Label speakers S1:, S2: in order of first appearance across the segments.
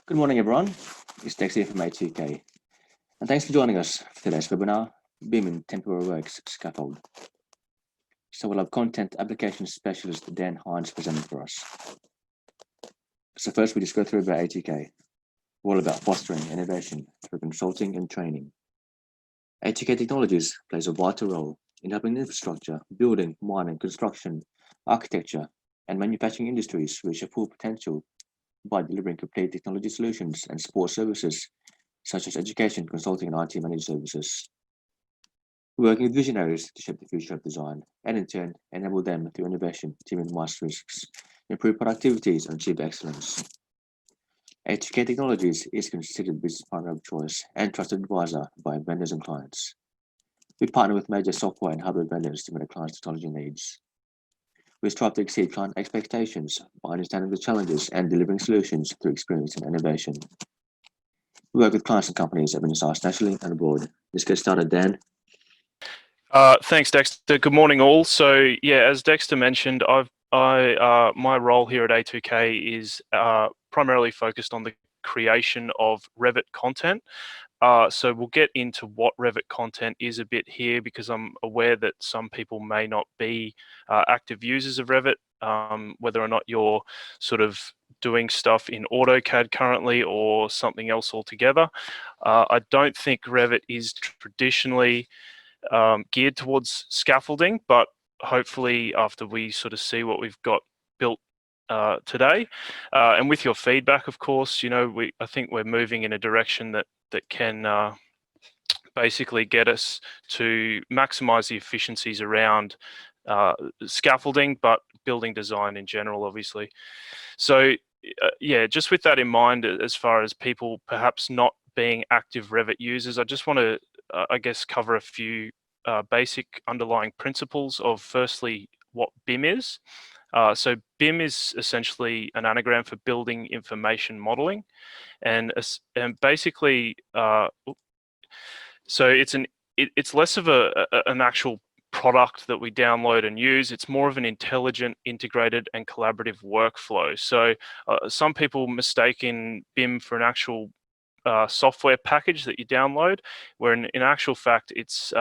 S1: Good morning, everyone. It's Dex here from A2K. And thanks for joining us for today's webinar, BIM in Temporary Works Scaffold. So we'll have Content Application Specialist Dan Hines presenting for us. So first we just go through about A2K. We're all about fostering innovation through consulting and training. A2K Technologies plays a vital role in helping infrastructure, building, mining, construction, architecture, and manufacturing industries reach their full potential by delivering complete technology solutions and support services such as education, consulting, and IT managed services. We're working with visionaries to shape the future of design and in turn enable them through innovation to minimize risks, improve productivities, and achieve excellence. A2K Technologies is considered the business partner of choice and trusted advisor by vendors and clients. We partner with major software and hardware vendors to meet our clients' technology needs. We strive to exceed client expectations by understanding the challenges and delivering solutions through experience and innovation. We work with clients and companies that have been sized nationally and abroad. Let's get started, Dan.
S2: Thanks, Dexter. Good morning, all. So, yeah, as Dexter mentioned, my role here at A2K is primarily focused on the creation of Revit content. So we'll get into what Revit content is a bit here because I'm aware that some people may not be active users of Revit, whether or not you're sort of doing stuff in AutoCAD currently or something else altogether. I don't think Revit is traditionally geared towards scaffolding, but hopefully after we sort of see what we've got built today, and with your feedback, of course, you know, I think we're moving in a direction that can basically get us to maximize the efficiencies around scaffolding, but building design in general, obviously. So yeah, just with that in mind, as far as people perhaps not being active Revit users, I just want to, I guess, cover a few basic underlying principles of firstly what BIM is. So BIM is essentially an anagram for Building Information Modeling, and basically, so it's less of an actual product that we download and use. It's more of an intelligent, integrated, and collaborative workflow. So some people mistake in BIM for an actual software package that you download, where in actual fact, it's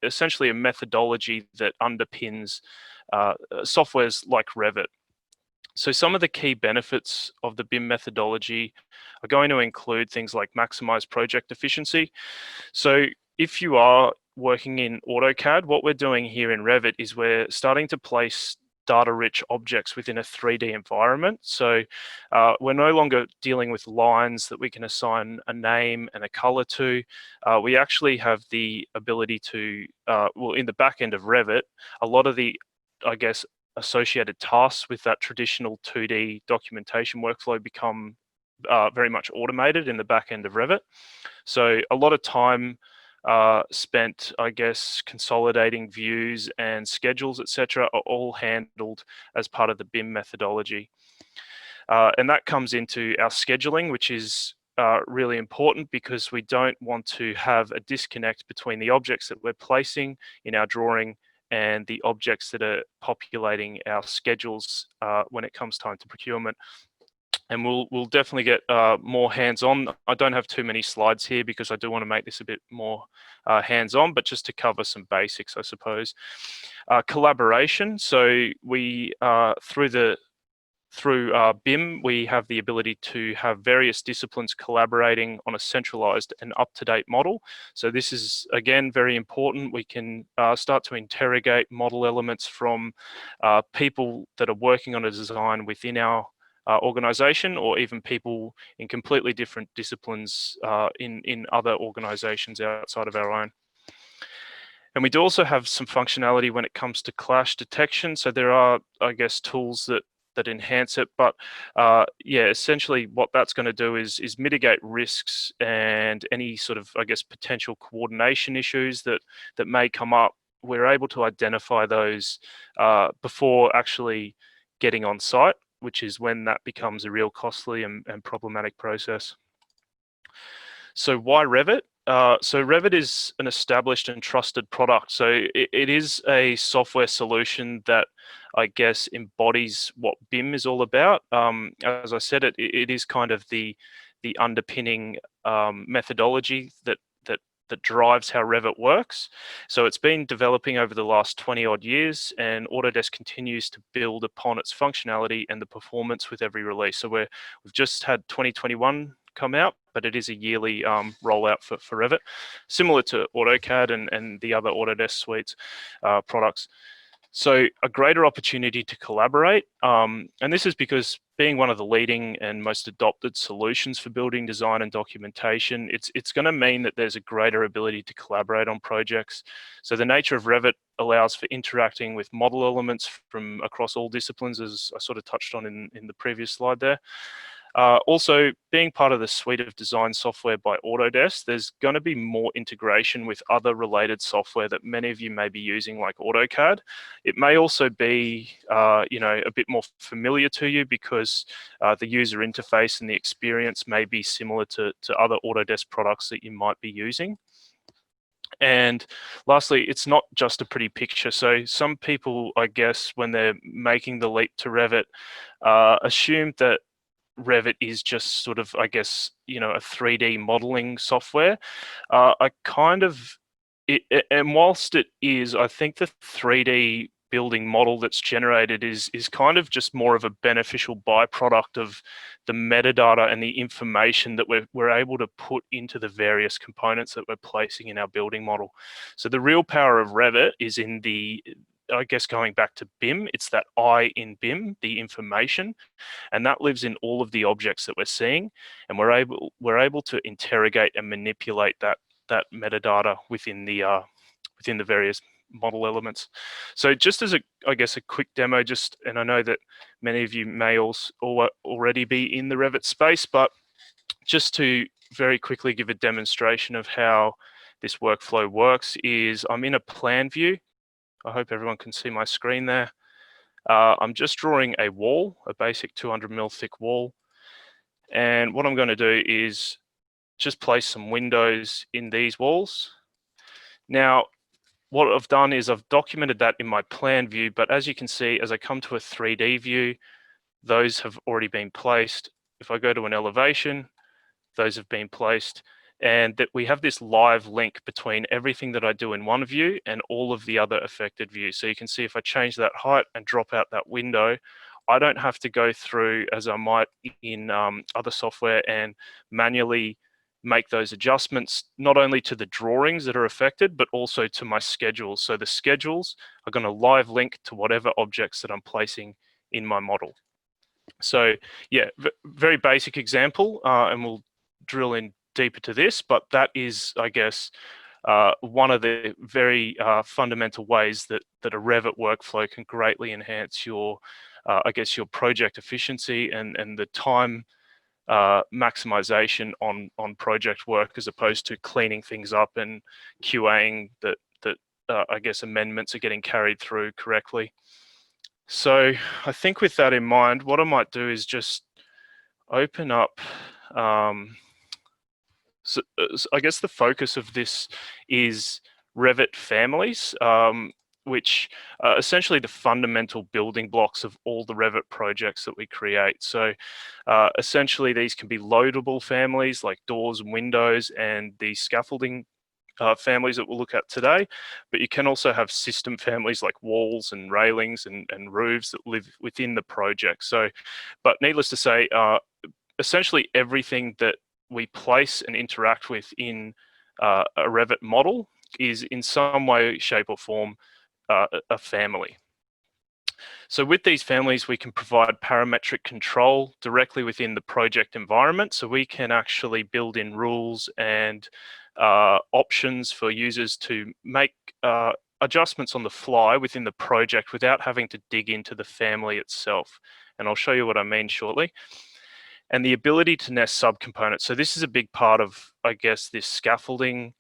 S2: essentially a methodology that underpins softwares like Revit. So some of the key benefits of the BIM methodology are going to include things like maximize project efficiency. So if you are working in AutoCAD, what we're doing here in Revit is we're starting to place data-rich objects within a 3D environment. So we're no longer dealing with lines that we can assign a name and a color to. We actually have the ability to, well, in the back end of Revit, a lot of the, I guess, associated tasks with that traditional 2D documentation workflow become very much automated in the back end of Revit. So a lot of time spent, I guess, consolidating views and schedules, etc., are all handled as part of the BIM methodology. And that comes into our scheduling, which is really important because we don't want to have a disconnect between the objects that we're placing in our drawing and the objects that are populating our schedules when it comes time to procurement. And we'll definitely get more hands-on. I don't have too many slides here because I do want to make this a bit more hands-on, but just to cover some basics, I suppose. Collaboration. So we through BIM, we have the ability to have various disciplines collaborating on a centralized and up-to-date model. So this is, again, very important. We can start to interrogate model elements from people that are working on a design within our organization, or even people in completely different disciplines in other organizations outside of our own. And we do also have some functionality when it comes to clash detection. So there are, I guess, tools that enhance it, but yeah, essentially what that's going to do is mitigate risks and any sort of, I guess, potential coordination issues that may come up. We're able to identify those before actually getting on site, which is when that becomes a real costly and problematic process. So why Revit? So Revit is an established and trusted product. So it is a software solution that, I guess, embodies what BIM is all about. As I said, it is kind of the the underpinning methodology that drives how Revit works. So it's been developing over the last 20 odd years, and Autodesk continues to build upon its functionality and the performance with every release. So we've just had 2021 come out, but it is a yearly rollout for Revit, similar to AutoCAD and the other Autodesk suites products. So a greater opportunity to collaborate. And this is because being one of the leading and most adopted solutions for building design and documentation, it's going to mean that there's a greater ability to collaborate on projects. So the nature of Revit allows for interacting with model elements from across all disciplines, as I sort of touched on in the previous slide there. Also, being part of the suite of design software by Autodesk, there's going to be more integration with other related software that many of you may be using, like AutoCAD. It may also be, a bit more familiar to you because the user interface and the experience may be similar to other Autodesk products that you might be using. And lastly, it's not just a pretty picture. So some people, I guess, when they're making the leap to Revit, assume that Revit is just sort of, I guess, a 3D modeling software. And whilst it is, I think the 3D building model that's generated is kind of just more of a beneficial byproduct of the metadata and the information that we're able to put into the various components that we're placing in our building model. So the real power of Revit is in I guess going back to BIM, it's that I in BIM, the information, and that lives in all of the objects that we're seeing, and we're able to interrogate and manipulate that metadata within the various model elements. So just as a quick demo, and I know that many of you may also already be in the Revit space, but just to very quickly give a demonstration of how this workflow works is I'm in a plan view. I hope everyone can see my screen there. I'm just drawing a wall, a basic 200mm thick wall. And what I'm going to do is just place some windows in these walls. Now, what I've done is I've documented that in my plan view, but as you can see, as I come to a 3D view, those have already been placed. If I go to an elevation, those have been placed. And that we have this live link between everything that I do in one view and all of the other affected views. So you can see if I change that height and drop out that window, I don't have to go through, as I might in other software, and manually make those adjustments, not only to the drawings that are affected, but also to my schedules. So the schedules are going to live link to whatever objects that I'm placing in my model. So yeah, very basic example, and we'll drill in deeper to this, but that is, I guess, one of the very fundamental ways that a Revit workflow can greatly enhance your, your project efficiency and the time maximization on project work, as opposed to cleaning things up and QAing that amendments are getting carried through correctly. So I think with that in mind, what I might do is just open up. So I guess the focus of this is Revit families, which are essentially the fundamental building blocks of all the Revit projects that we create. So essentially these can be loadable families like doors and windows and the scaffolding families that we'll look at today, but you can also have system families like walls and railings and roofs that live within the project. So, but needless to say, essentially everything that we place and interact with in a Revit model is in some way, shape or form a family. So with these families, we can provide parametric control directly within the project environment. So we can actually build in rules and options for users to make adjustments on the fly within the project without having to dig into the family itself. And I'll show you what I mean shortly. And the ability to nest subcomponents. So this is a big part of, I guess, this scaffolding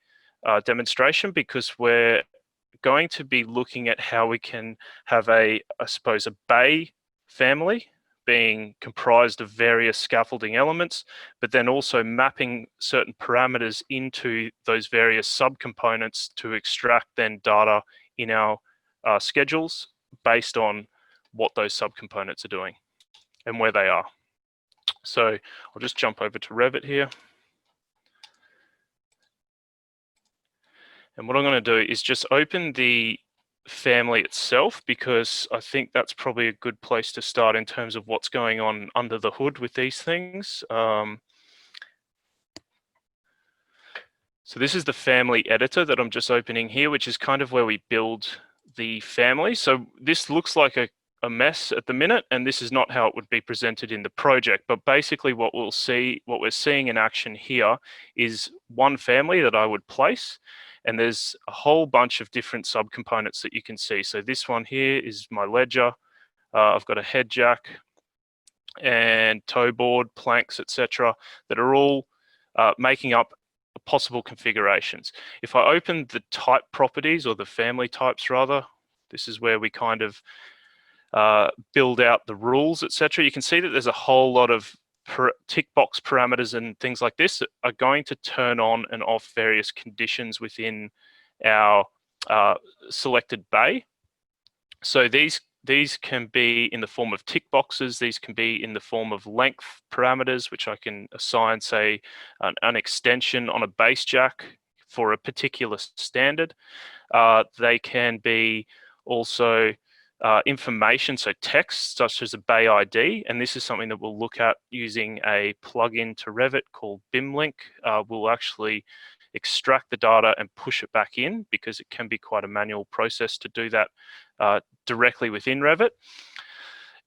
S2: demonstration, because we're going to be looking at how we can have I suppose, a bay family being comprised of various scaffolding elements, but then also mapping certain parameters into those various subcomponents to extract then data in our schedules based on what those subcomponents are doing and where they are. So I'll just jump over to Revit here. And what I'm going to do is just open the family itself, because I think that's probably a good place to start in terms of what's going on under the hood with these things. So this is the family editor that I'm just opening here, which is kind of where we build the family. So this looks like a mess at the minute, and this is not how it would be presented in the project. But basically what we're seeing in action here is one family that I would place, and there's a whole bunch of different subcomponents that you can see. So this one here is my ledger. I've got a head jack and toe board, planks, etc., that are all making up possible configurations. If I open the type properties, or the family types rather, this is where we kind of build out the rules, etc. You can see that there's a whole lot of tick box parameters and things like this that are going to turn on and off various conditions within our selected bay. So these can be in the form of tick boxes. These can be in the form of length parameters, which I can assign, say, an extension on a base jack for a particular standard. They can be also information, so text, such as a bay ID. And this is something that we'll look at using a plugin to Revit called BIMlink. We'll actually extract the data and push it back in, because it can be quite a manual process to do that directly within Revit.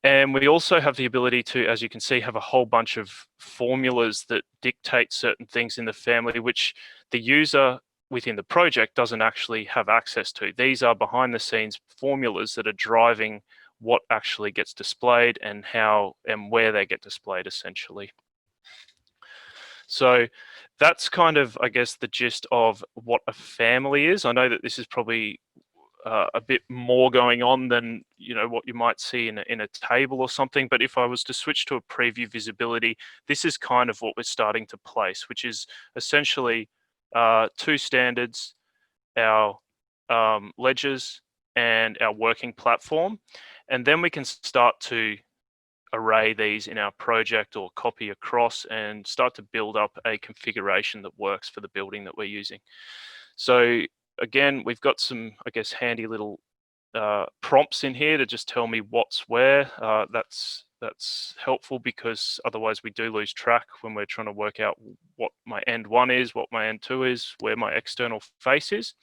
S2: And we also have the ability to, as you can see, have a whole bunch of formulas that dictate certain things in the family, which the user within the project doesn't actually have access to. These are behind the scenes formulas that are driving what actually gets displayed and how and where they get displayed, essentially. So that's kind of, I guess, the gist of what a family is. I know that this is probably a bit more going on than what you might see in a table or something. But if I was to switch to a preview visibility, this is kind of what we're starting to place, which is essentially two standards, our ledgers and our working platform. And then we can start to array these in our project or copy across and start to build up a configuration that works for the building that we're using. So again, we've got some, I guess, handy little prompts in here to just tell me what's where. That's helpful, because otherwise we do lose track when we're trying to work out what my end one is, what my end two is, where my external face is.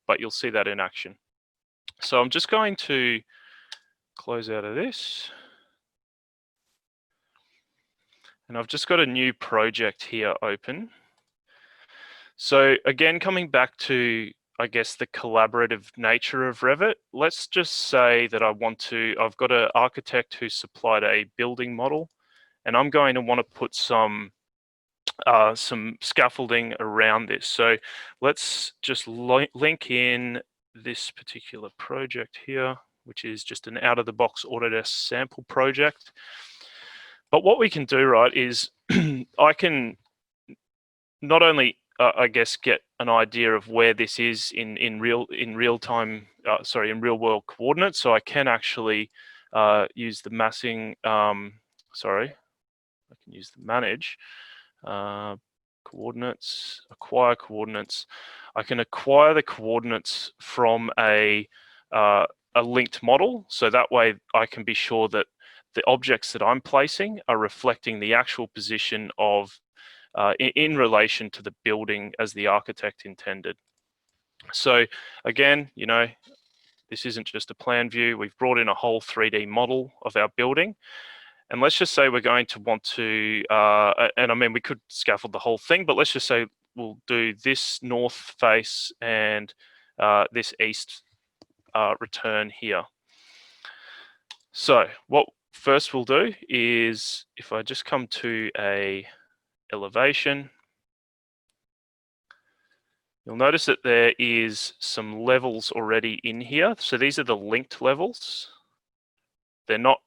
S2: But you'll see that in action. So I'm just going to close out of this. And I've just got a new project here open. So again, coming back to, I guess, the collaborative nature of Revit, let's just say that I've got an architect who supplied a building model, and I'm going to want to put some scaffolding around this. So let's just link in this particular project here, which is just an out-of-the-box Autodesk sample project. But what we can do, right, is I can not only I guess get an idea of where this is in real world coordinates. So I can actually use the massing. I can use the manage coordinates, acquire coordinates. I can acquire the coordinates from a linked model, so that way I can be sure that the objects that I'm placing are reflecting the actual position of in relation to the building as the architect intended. So again, this isn't just a plan view. We've brought in a whole 3D model of our building. And let's just say we're going to want to, and I mean, we could scaffold the whole thing, but let's just say we'll do this north face and this east return here. So what first we'll do is, if I just come to a elevation, you'll notice that there is some levels already in here. So these are the linked levels. They're not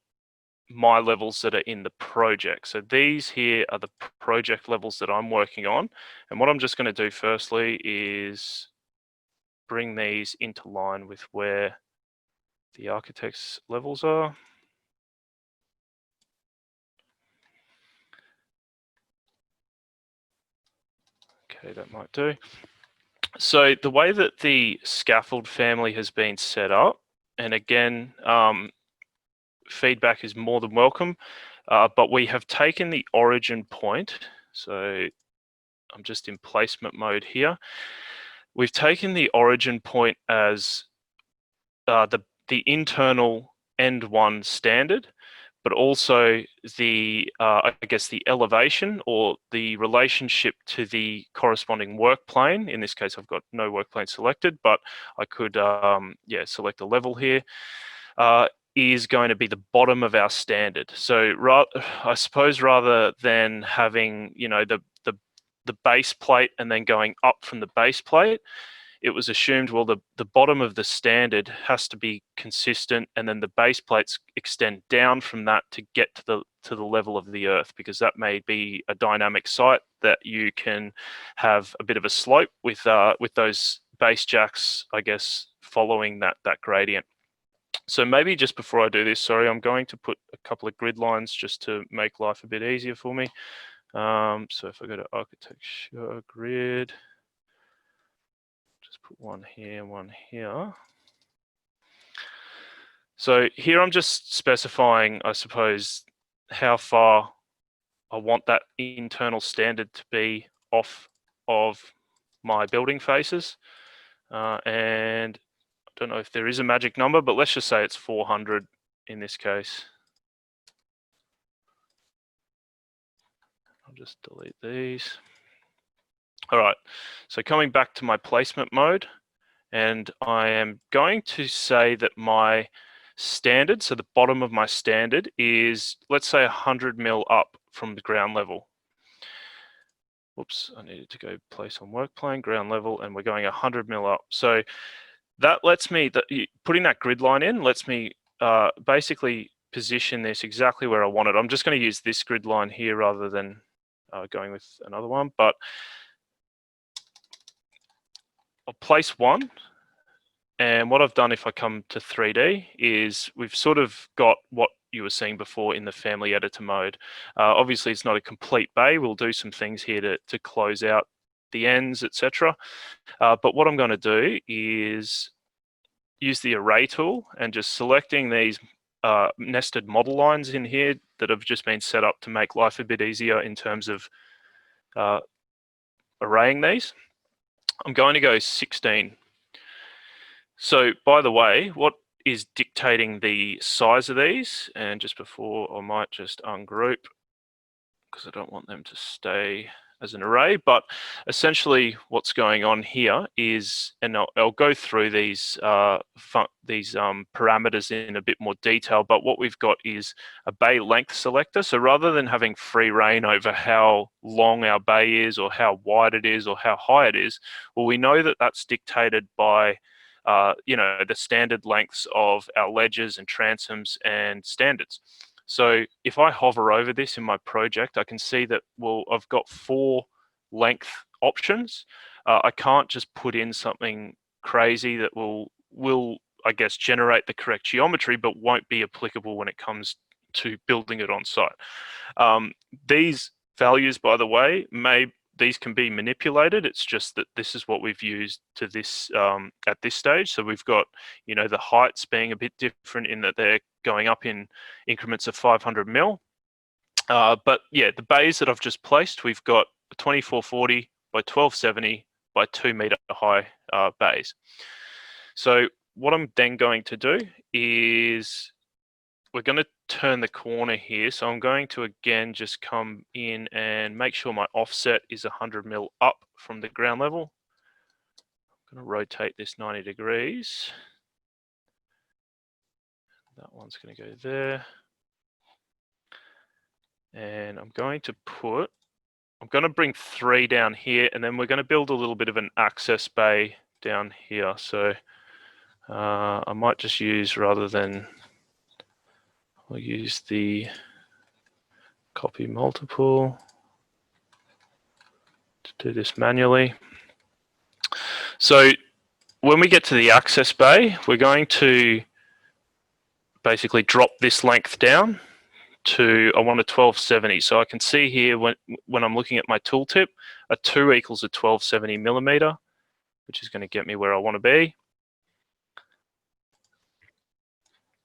S2: my levels that are in the project. So these here are the project levels that I'm working on. And what I'm just going to do firstly is bring these into line with where the architect's levels are. Okay, that might do. So the way that the scaffold family has been set up, and again, feedback is more than welcome, but we have taken the origin point. So I'm just in placement mode here. We've taken the origin point as the internal end one standard, but also the I guess the elevation or the relationship to the corresponding work plane. In this case, I've got no work plane selected, but I could select a level here. Is going to be the bottom of our standard. So I suppose rather than having the base plate and then going up from the base plate, it was assumed, well, the bottom of the standard has to be consistent, and then the base plates extend down from that to get to the level of the earth, because that may be a dynamic site that you can have a bit of a slope with those base jacks, I guess, following that gradient. So maybe just before I do this, sorry, I'm going to put a couple of grid lines just to make life a bit easier for me. So if I go to architecture grid, just put one here, one here. So here I'm just specifying, I suppose, how far I want that internal standard to be off of my building faces. And I don't know if there is a magic number, but let's just say it's 400 in this case. I'll just delete these. All right, so coming back to my placement mode, and I am going to say that my standard, so the bottom of my standard is, let's say 100 mil up from the ground level. Whoops, I needed to go place on work plane, ground level, and we're going 100 mil up. So that lets me, putting that grid line in lets me basically position this exactly where I want it. I'm just going to use this grid line here rather than going with another one, but I'll place one. And what I've done, if I come to 3D, is we've sort of got what you were seeing before in the family editor mode. Obviously, it's not a complete bay. We'll do some things here to close out the ends, etc. But what I'm going to do is use the array tool and just selecting these nested model lines in here that have just been set up to make life a bit easier in terms of arraying these. I'm going to go 16. So, by the way, what is dictating the size of these? And just before, I might just ungroup because I don't want them to stay as an array. But essentially, what's going on here is, and I'll go through these parameters in a bit more detail. But what we've got is a bay length selector. So rather than having free reign over how long our bay is, or how wide it is, or how high it is, well, we know that that's dictated by the standard lengths of our ledges and transoms and standards. So if I hover over this in my project, I can see that, well, I've got 4 length options. I can't just put in something crazy that will I guess generate the correct geometry, but won't be applicable when it comes to building it on site. These values, by the way, these can be manipulated. It's just that this is what we've used to this at this stage. So we've got, the heights being a bit different in that they're going up in increments of 500 mil. But yeah, the bays that I've just placed, we've got 2440 by 1270 by 2 meter high bays. So what I'm then going to do is we're going to turn the corner here. So I'm going to again just come in and make sure my offset is 100 mil up from the ground level. I'm going to rotate this 90 degrees. That one's going to go there. And I'm going to bring 3 down here, and then we're going to build a little bit of an access bay down here. So I might just use, I'll use the copy multiple to do this manually. So when we get to the access bay, we're going to basically drop this length down I want a 1270. So I can see here when I'm looking at my tooltip, a 2 equals a 1270 millimeter, which is going to get me where I want to be.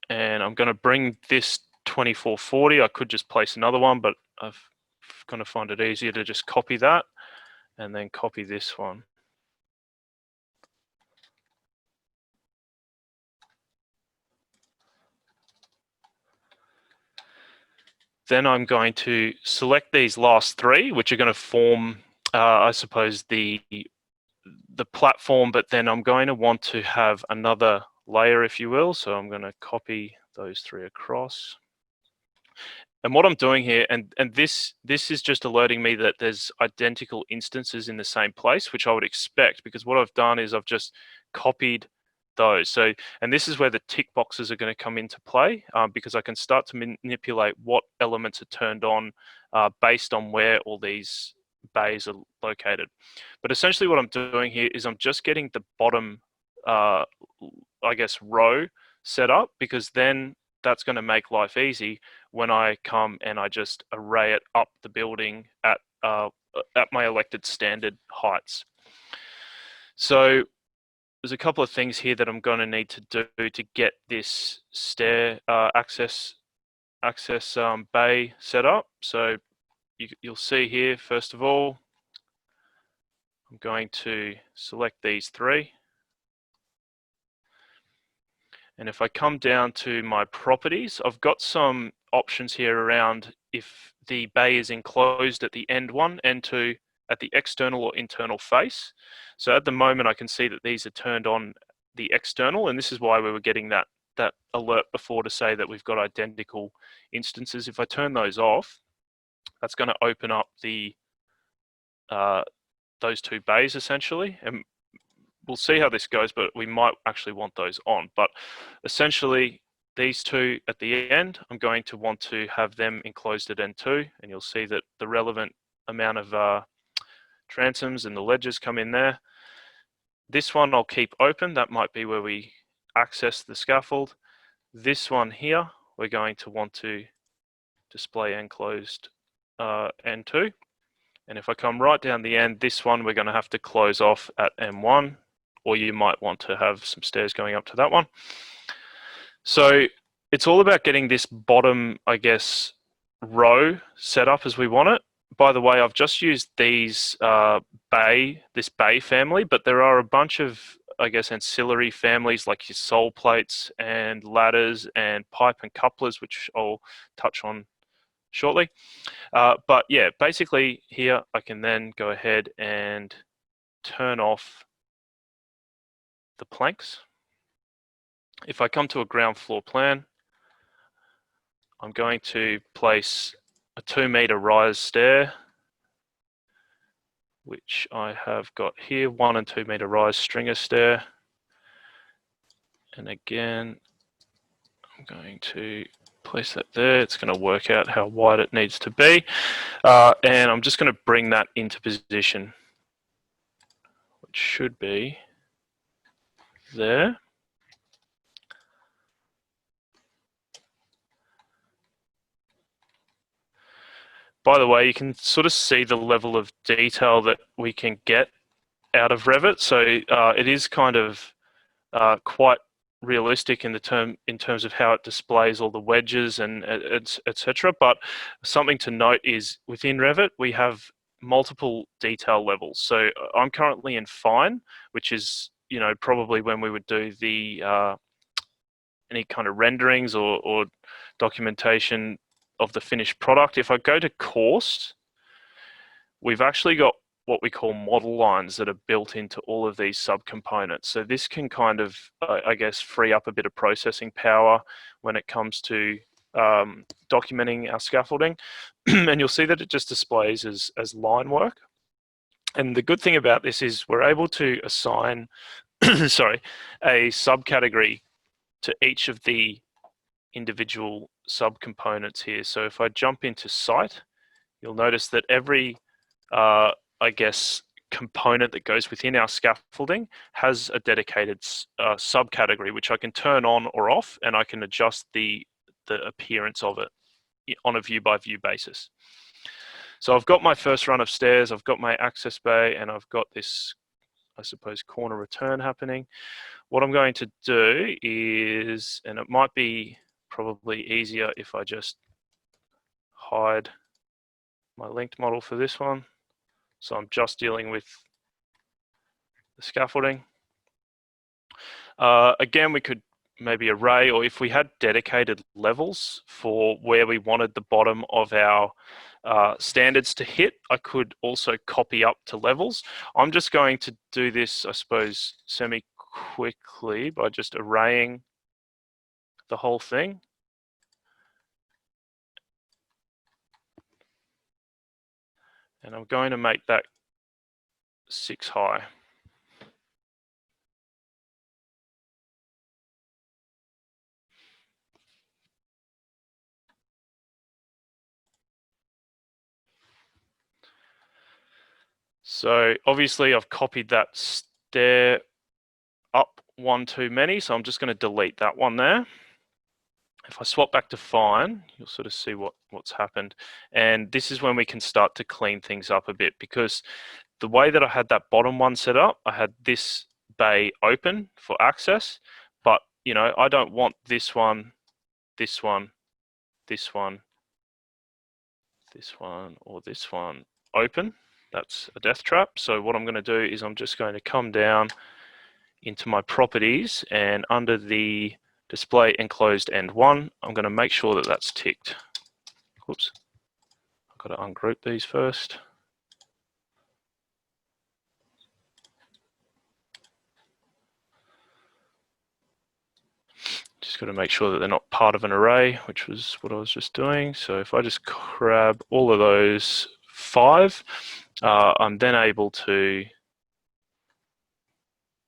S2: And I'm going to bring this 2440. I could just place another one, but I'm going to find it easier to just copy that and then copy this one. Then I'm going to select these last three, which are going to form, I suppose, the platform, but then I'm going to want to have another layer, if you will. So I'm going to copy those three across. And what I'm doing here, and this is just alerting me that there's identical instances in the same place, which I would expect, because what I've done is I've just copied those. So, and this is where the tick boxes are going to come into play, because I can start to manipulate what elements are turned on based on where all these bays are located. But essentially what I'm doing here is I'm just getting the bottom, I guess, row set up, because then that's going to make life easy when I come and I just array it up the building at my elected standard heights. So there's a couple of things here that I'm going to need to do to get this stair access bay set up. So you'll see here, first of all, I'm going to select these three. And if I come down to my properties, I've got some options here around if the bay is enclosed at the end one, end two, at the external or internal face. So at the moment, I can see that these are turned on the external, and this is why we were getting that alert before to say that we've got identical instances. If I turn those off, that's going to open up the those two bays essentially, and we'll see how this goes, but we might actually want those on. But essentially, these two at the end, I'm going to want to have them enclosed at N2, and you'll see that the relevant amount of transoms and the ledges come in there. This one I'll keep open. That might be where we access the scaffold. This one here, we're going to want to display enclosed N2. And if I come right down the end, this one we're going to have to close off at M1, or you might want to have some stairs going up to that one. So it's all about getting this bottom, I guess, row set up as we want it. By the way, I've just used these this bay family, but there are a bunch of, I guess, ancillary families like your sole plates and ladders and pipe and couplers, which I'll touch on shortly. But yeah, basically here I can then go ahead and turn off the planks. If I come to a ground floor plan, I'm going to place a 2 meter rise stair, which I have got here, 1 and 2 meter rise stringer stair. And again, I'm going to place that there. It's going to work out how wide it needs to be. And I'm just going to bring that into position, which should be there. By the way, you can sort of see the level of detail that we can get out of Revit. So it is kind of quite realistic in terms of how it displays all the wedges and etc. But something to note is within Revit we have multiple detail levels. So I'm currently in fine, which is, you know, probably when we would do the any kind of renderings or documentation of the finished product. If I go to coarse, we've actually got what we call model lines that are built into all of these subcomponents. So this can kind of, I guess, free up a bit of processing power when it comes to documenting our scaffolding. And you'll see that it just displays as line work. And the good thing about this is we're able to assign, sorry, a subcategory to each of the individual subcomponents here. So if I jump into site, you'll notice that every I guess, component that goes within our scaffolding has a dedicated subcategory, which I can turn on or off, and I can adjust the appearance of it. on a view-by-view basis. So I've got my first run of stairs, I've got my access bay, and I've got this, I suppose, corner return happening. What I'm going to do is, and it might be probably easier if I just hide my linked model for this one. So I'm just dealing with the scaffolding. Again, we could maybe array, or if we had dedicated levels for where we wanted the bottom of our standards to hit, I could also copy up to levels. I'm just going to do this, I suppose, semi-quickly by just arraying the whole thing. And I'm going to make that 6 high. So obviously I've copied that stair up one too many, so I'm just going to delete that one there. If I swap back to fine, you'll sort of see what's happened. And this is when we can start to clean things up a bit, because the way that I had that bottom one set up, I had this bay open for access, but you know, I don't want this one, this one, this one, this one, or this one open. That's a death trap. So what I'm going to do is I'm just going to come down into my properties, and under the display enclosed end 1, I'm going to make sure that that's ticked. Whoops, I've got to ungroup these first. Just got to make sure that they're not part of an array, which was what I was just doing. So if I just grab all of those 5, I'm then able to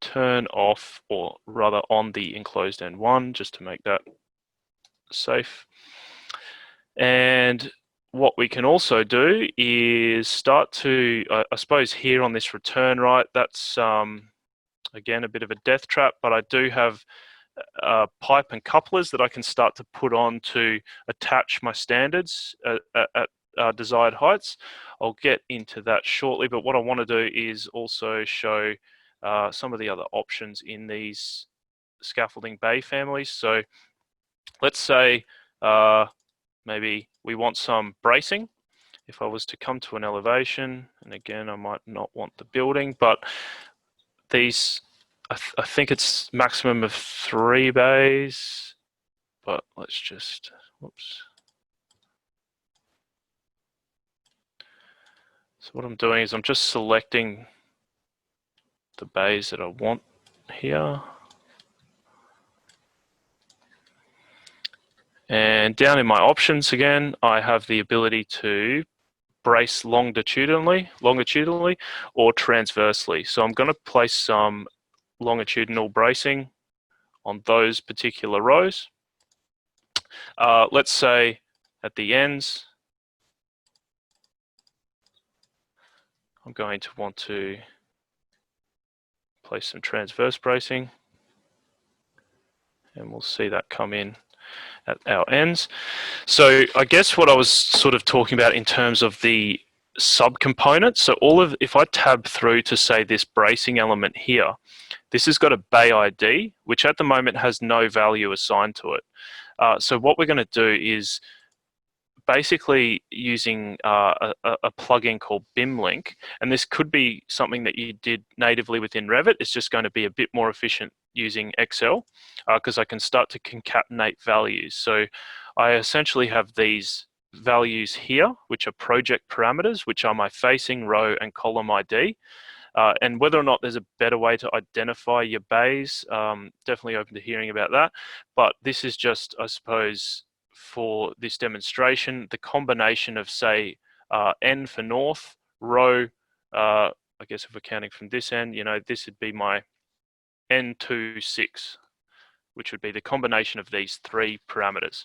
S2: turn off, or rather on, the enclosed end 1, just to make that safe. And what we can also do is start to, I suppose here on this return right, that's again a bit of a death trap, but I do have pipe and couplers that I can start to put on to attach my standards at desired heights. I'll get into that shortly, but what I want to do is also show some of the other options in these scaffolding bay families. So let's say maybe we want some bracing. If I was to come to an elevation, and again, I might not want the building, but these, I think it's maximum of 3 bays, but let's just, whoops. So what I'm doing is I'm just selecting the bays that I want here. And down in my options again, I have the ability to brace longitudinally or transversely. So I'm going to place some longitudinal bracing on those particular rows. Let's say at the ends, I'm going to want to place some transverse bracing, and we'll see that come in at our ends. So I guess what I was sort of talking about in terms of the subcomponents, so if I tab through to say this bracing element here, this has got a bay ID, which at the moment has no value assigned to it. So what we're going to do is basically using a plugin called BIMlink, and this could be something that you did natively within Revit. It's just going to be a bit more efficient using Excel, because I can start to concatenate values. So I essentially have these values here, which are project parameters, which are my facing, row, and column ID. And whether or not there's a better way to identify your bays, definitely open to hearing about that. But this is just, I suppose, for this demonstration, the combination of, say, N for north, row, I guess if we're counting from this end, you know, this would be my N26, which would be the combination of these 3 parameters.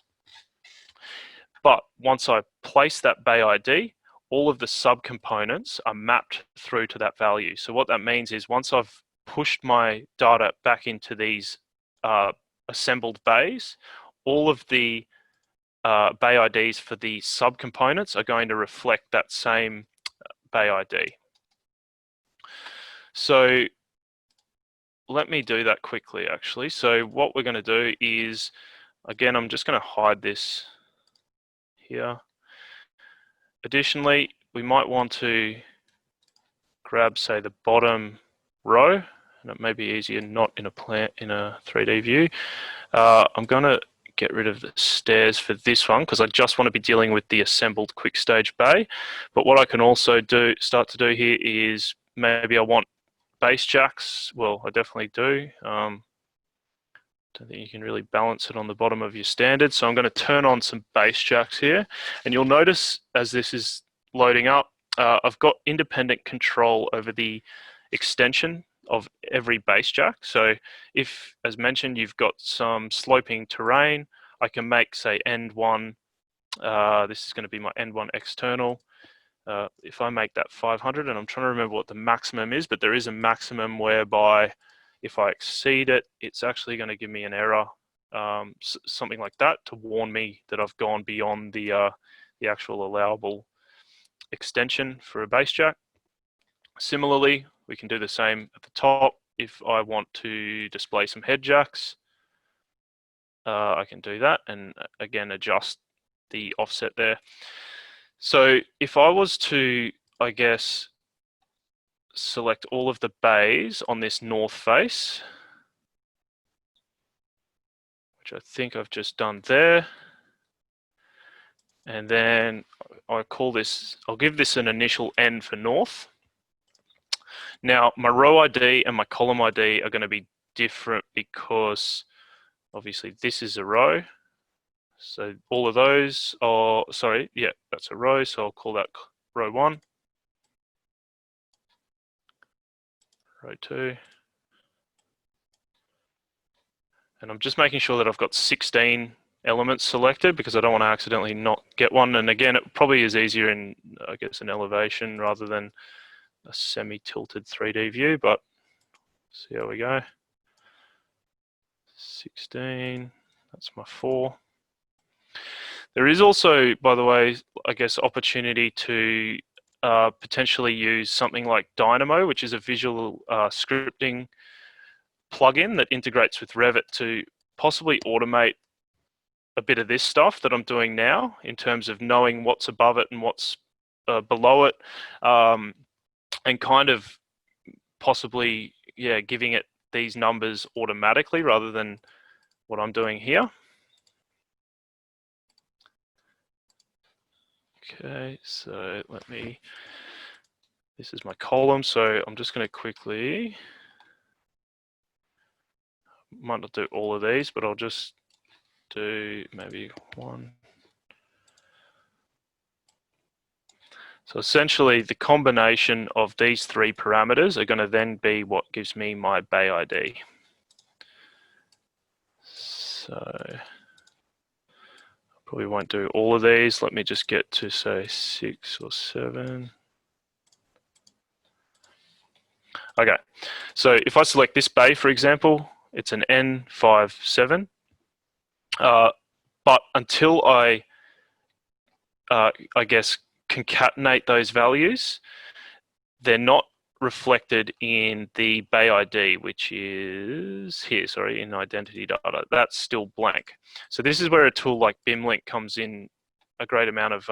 S2: But once I place that bay ID, all of the subcomponents are mapped through to that value. So what that means is once I've pushed my data back into these assembled bays, all of the bay IDs for the subcomponents are going to reflect that same bay ID. So let me do that quickly, actually. So what we're going to do is, again, I'm just going to hide this here. Additionally, we might want to grab, say, the bottom row, and it may be easier not in a 3D view. I'm going to get rid of the stairs for this one because I just want to be dealing with the assembled quick stage bay. But what I can also start to do here is maybe I want base jacks. Well, I definitely do. Don't think you can really balance it on the bottom of your standard. So I'm going to turn on some base jacks here, and you'll notice as this is loading up, I've got independent control over the extension of every base jack. So if, as mentioned, you've got some sloping terrain, I can make, say, end one, this is going to be my end one external. If I make that 500, and I'm trying to remember what the maximum is, but there is a maximum whereby if I exceed it, it's actually going to give me an error, something like that, to warn me that I've gone beyond the actual allowable extension for a base jack. Similarly, we can do the same at the top. If I want to display some head jacks, I can do that and again adjust the offset there. So if I was to, I guess, select all of the bays on this north face, which I think I've just done there, and then I'll give this an initial N for north. Now my row ID and my column ID are going to be different because obviously this is a row. So all of those are, sorry, yeah, that's a row. So I'll call that row 1, row 2. And I'm just making sure that I've got 16 elements selected because I don't want to accidentally not get one. And again, it probably is easier in, I guess, an elevation rather than a semi-tilted 3D view, but see how we go. 16, that's my 4. There is also, by the way, I guess, opportunity to potentially use something like Dynamo, which is a visual scripting plugin that integrates with Revit to possibly automate a bit of this stuff that I'm doing now in terms of knowing what's above it and what's below it, and kind of possibly, yeah, giving it these numbers automatically rather than what I'm doing here. Okay, so this is my column, so I'm just going to quickly, might not do all of these, but I'll just do maybe one. So essentially the combination of these 3 parameters are going to then be what gives me my bay ID. So probably won't do all of these. Let me just get to, say, 6 or 7. Okay, so if I select this bay, for example, it's an N57. But until I guess, concatenate those values, they're not reflected in the bay ID, which is here, sorry, in identity data. That's still blank. So this is where a tool like BIMLink comes in a great amount of,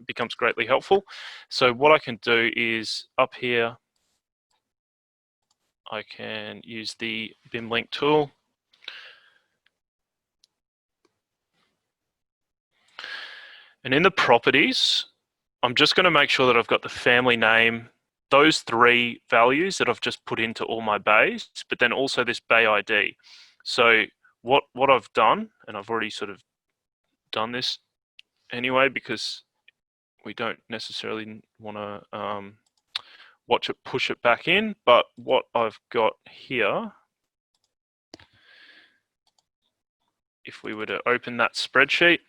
S2: becomes greatly helpful. So what I can do is up here, I can use the BIMLink tool. And in the properties, I'm just going to make sure that I've got the family name, those 3 values that I've just put into all my bays, but then also this bay ID. So what I've done, and I've already sort of done this anyway because we don't necessarily want to watch it push it back in, but what I've got here, if we were to open that spreadsheet,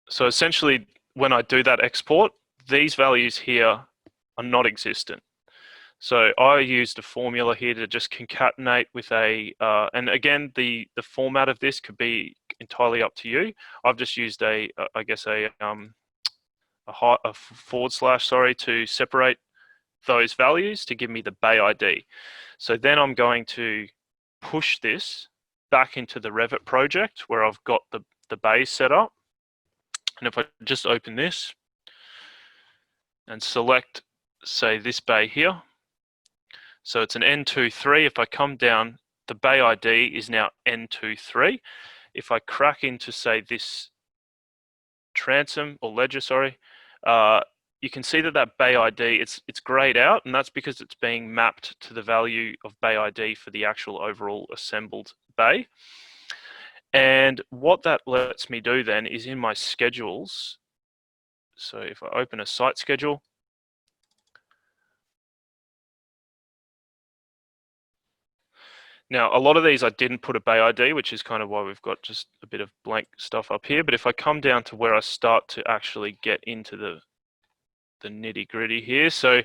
S2: so essentially when I do that export, these values here are not existent. So I used a formula here to just concatenate with a, and again, the format of this could be entirely up to you. I've just used I guess a forward slash, sorry, to separate those values to give me the Bay ID. So then I'm going to push this back into the Revit project where I've got the bay set up. And if I just open this and select, say, this bay here, so it's an N23. If I come down, the bay ID is now N23. If I crack into, say, this transom or ledger, sorry, you can see that bay ID, it's grayed out, and that's because it's being mapped to the value of bay ID for the actual overall assembled bay. And what that lets me do then is in my schedules, so if I open a site schedule, now, a lot of these I didn't put a bay ID, which is kind of why we've got just a bit of blank stuff up here. But if I come down to where I start to actually get into the nitty gritty here. So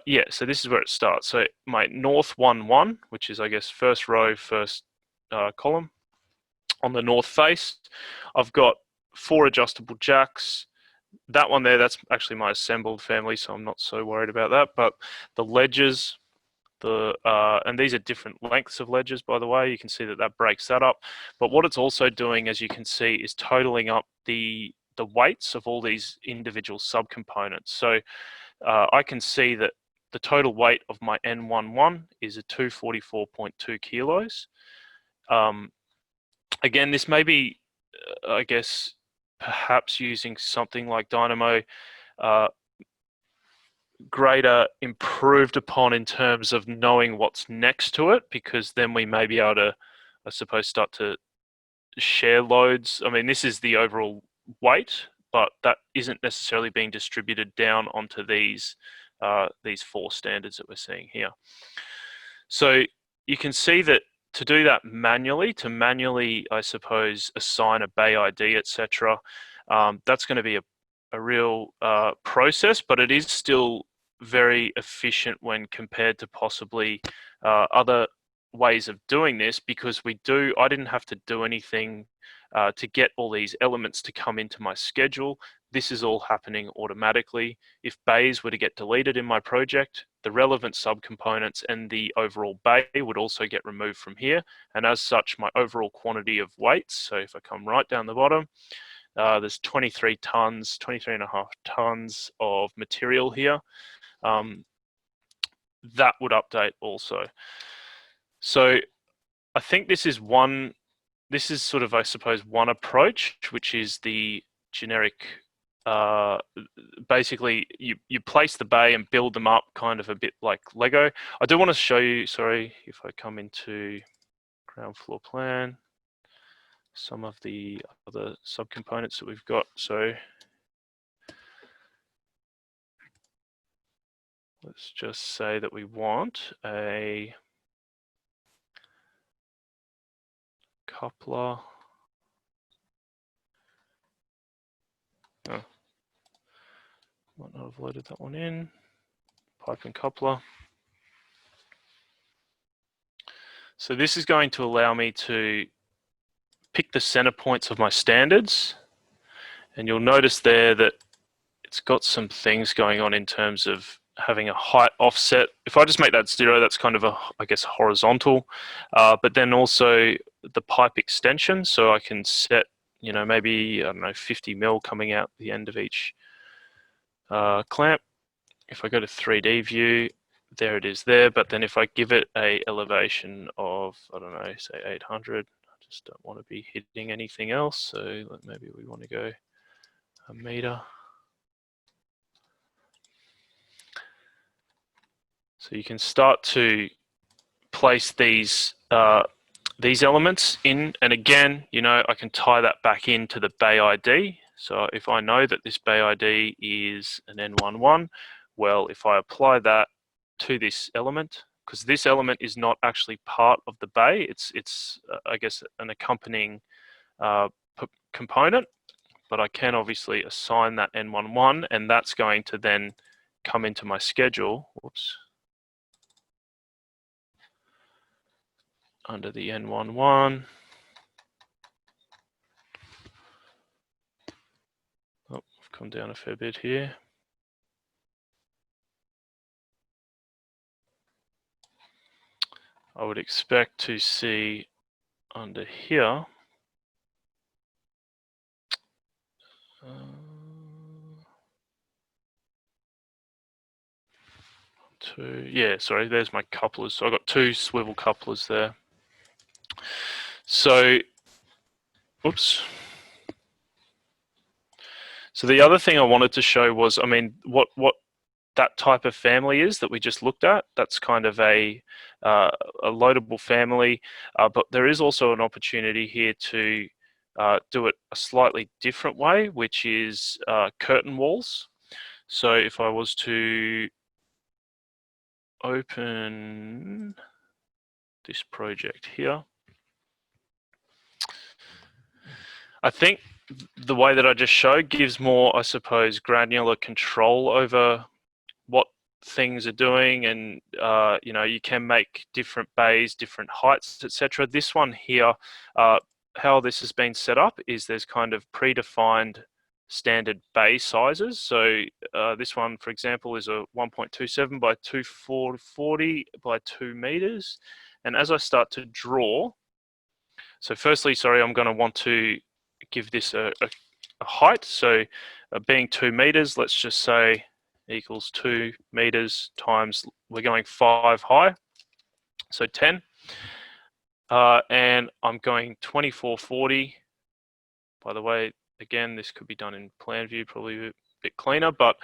S2: yeah, so this is where it starts. So my north 1-1, which is, I guess, first row, first column. On the north face, I've got 4 adjustable jacks. That one there, that's actually my assembled family, so I'm not so worried about that. But the ledges, and these are different lengths of ledges, by the way. You can see that breaks that up. But what it's also doing, as you can see, is totaling up the weights of all these individual subcomponents. So I can see that the total weight of my N11 is a 244.2 kilos. Again, this may be, I guess, perhaps using something like Dynamo greater improved upon in terms of knowing what's next to it, because then we may be able to, I suppose, start to share loads. I mean, this is the overall weight, but that isn't necessarily being distributed down onto these 4 standards that we're seeing here. So you can see that to do that manually, I suppose, assign a bay ID, etc., that's going to be a real process, but it is still very efficient when compared to possibly other ways of doing this, because I didn't have to do anything to get all these elements to come into my schedule. This is all happening automatically. If bays were to get deleted in my project, the relevant subcomponents and the overall bay would also get removed from here. And as such, my overall quantity of weights, so if I come right down the bottom, there's 23 tons, 23 and a half tons of material here. That would update also. So I think this is sort of, I suppose, one approach, which is the generic, basically you place the bay and build them up kind of a bit like Lego. I do want to show you, sorry, if I come into ground floor plan, some of the other subcomponents that we've got. So let's just say that we want a coupler. Oh, might not have loaded that one in. Pipe and coupler. So this is going to allow me to pick the center points of my standards. And you'll notice there that it's got some things going on in terms of having a height offset. If I just make that 0, that's kind of a, I guess, horizontal. But then also the pipe extension. So I can set, you know, maybe, I don't know, 50 mil coming out the end of each clamp. If I go to 3D view, there it is there. But then if I give it a elevation of, I don't know, say 800, I just don't want to be hitting anything else. So maybe we want to go a meter. So you can start to place these elements in, and again, you know, I can tie that back into the bay ID. So if I know that this bay ID is an N11, well, if I apply that to this element, because this element is not actually part of the bay, it's I guess an accompanying component, but I can obviously assign that N11, and that's going to then come into my schedule. Whoops, under the N11. Oh, I've come down a fair bit here. I would expect to see under here, sorry, there's my couplers. So I've got 2 swivel couplers there. So, oops. So the other thing I wanted to show was, I mean, what that type of family is that we just looked at. That's kind of a loadable family, but there is also an opportunity here to do it a slightly different way, which is curtain walls. So if I was to open this project here, I think the way that I just showed gives more, I suppose, granular control over what things are doing, and you know, you can make different bays, different heights, etc. This one here, how this has been set up is there's kind of predefined standard bay sizes. So this one, for example, is a 1.27 by 240 by 2 meters. And as I start to draw, so firstly, sorry, I'm going to want to give this a height. So being 2 meters, let's just say equals 2 meters times, we're going 5 high, so 10. And I'm going 2440. By the way, again, this could be done in plan view, probably a bit cleaner, but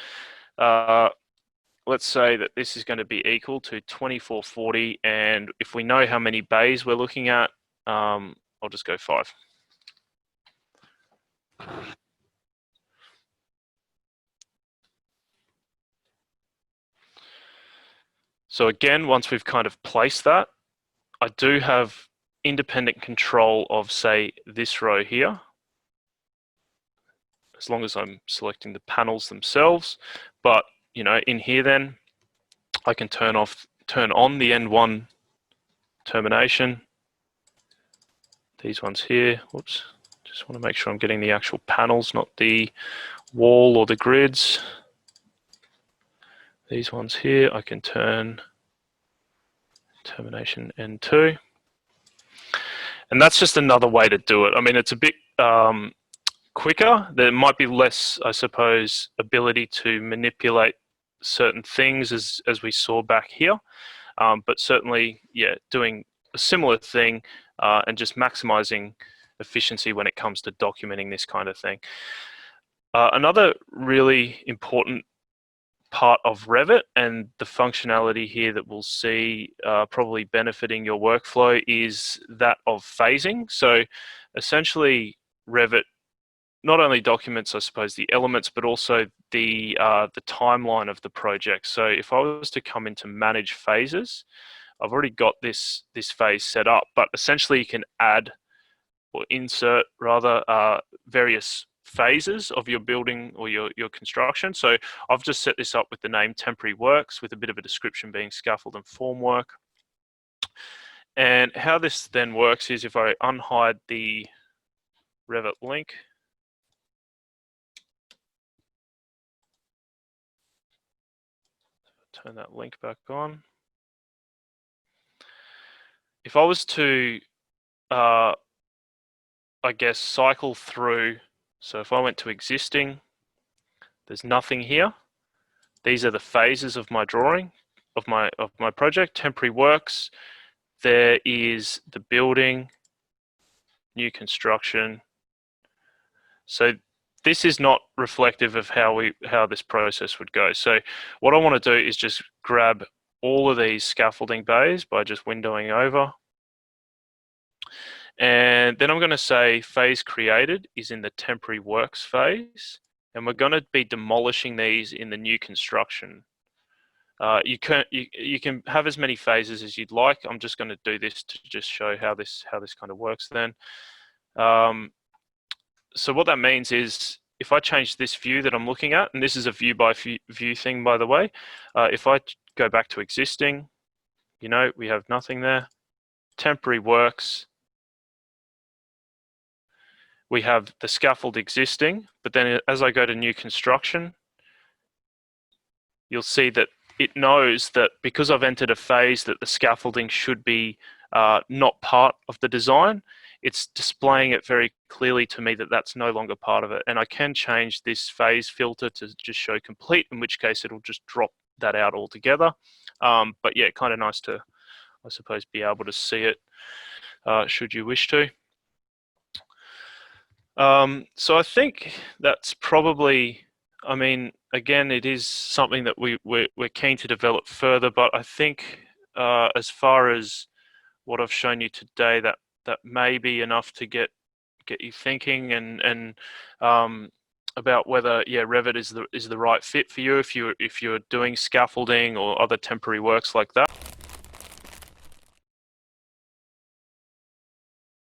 S2: let's say that this is going to be equal to 2440. And if we know how many bays we're looking at, I'll just go 5. So again, once we've kind of placed that, I do have independent control of, say, this row here, as long as I'm selecting the panels themselves. But, you know, in here then, I can turn on the N1 termination. These ones here, whoops, just want to make sure I'm getting the actual panels, not the wall or the grids. These ones here, I can turn termination N2. And that's just another way to do it. I mean, it's a bit quicker. There might be less, I suppose, ability to manipulate certain things as we saw back here. But certainly, yeah, doing a similar thing and just maximizing efficiency when it comes to documenting this kind of thing. Another really important part of Revit and the functionality here that we'll see probably benefiting your workflow is that of phasing. So essentially, Revit not only documents, I suppose, the elements, but also the timeline of the project. So if I was to come into manage phases, I've already got this phase set up, but essentially you can add or insert rather various phases of your building or your construction. So I've just set this up with the name temporary works, with a bit of a description being scaffold and formwork. And how this then works is if I unhide the Revit link, turn that link back on. If I was to, I guess, cycle through, so if I went to existing, there's nothing here. These are the phases of my drawing, of my project. Temporary works, there is the building, new construction. So this is not reflective of how this process would go. So what I want to do is just grab all of these scaffolding bays by just windowing over. And then I'm going to say phase created is in the temporary works phase. And we're going to be demolishing these in the new construction. You can have as many phases as you'd like. I'm just going to do this to just show how this kind of works then. So what that means is if I change this view that I'm looking at, and this is a view by view thing, by the way, if I go back to existing, you know, we have nothing there. temporary works, we have the scaffold existing, but then as I go to new construction, you'll see that it knows that because I've entered a phase that the scaffolding should be not part of the design, it's displaying it very clearly to me that that's no longer part of it. And I can change this phase filter to just show complete, in which case it'll just drop that out altogether. But yeah, kind of nice to, I suppose, be able to see it should you wish to. So I think that's probably, I mean, again, it is something that we're keen to develop further, but I think as far as what I've shown you today, that may be enough to get you thinking and about whether Revit is the right fit for you if you're doing scaffolding or other temporary works like that.